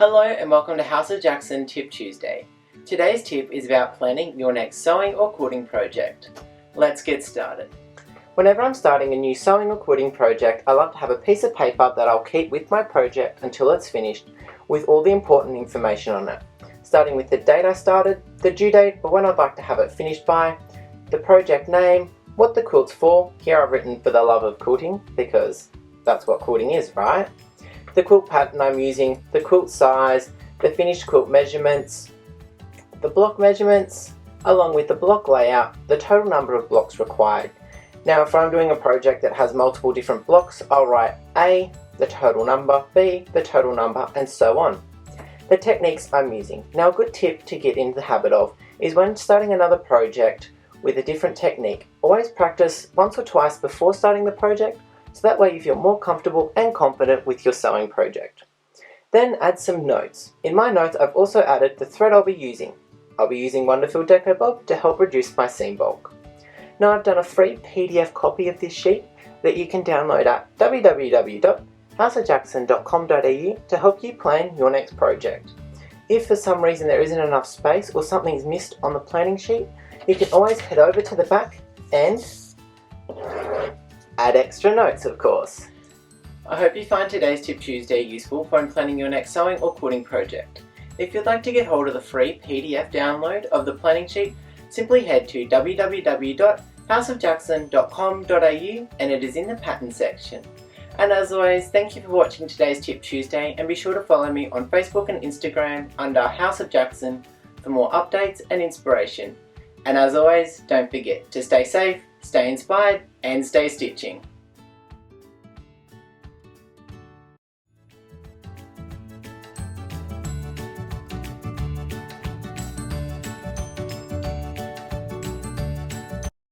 Hello and welcome to House of Jackson Tip Tuesday. Today's tip is about planning your next sewing or quilting project. Let's get started. Whenever I'm starting a new sewing or quilting project, I love to have a piece of paper that I'll keep with my project until it's finished with all the important information on it. Starting with the date I started, the due date or when I'd like to have it finished by, the project name, what the quilt's for, here I've written for the love of quilting because that's what quilting is, right? The quilt pattern I'm using, the quilt size, the finished quilt measurements, the block measurements, along with the block layout, the total number of blocks required. Now if I'm doing a project that has multiple different blocks, I'll write A, the total number, B, the total number, and so on. The techniques I'm using. Now a good tip to get into the habit of is when starting another project with a different technique, always practice once or twice before starting the project, so that way you feel more comfortable and confident with your sewing project. Then add some notes. In my notes I've also added the thread I'll be using. I'll be using Wonderfil Deco Bob to help reduce my seam bulk. Now I've done a free PDF copy of this sheet that you can download at www.houseofjackson.com.au to help you plan your next project. If for some reason there isn't enough space or something's missed on the planning sheet, you can always head over to the back and add extra notes, of course. I hope you find today's Tip Tuesday useful when planning your next sewing or quilting project. If you'd like to get hold of the free PDF download of the planning sheet, simply head to www.houseofjackson.com.au and it is in the pattern section. And as always, thank you for watching today's Tip Tuesday and be sure to follow me on Facebook and Instagram under House of Jackson for more updates and inspiration. And as always, don't forget to stay safe, stay inspired, and stay stitching.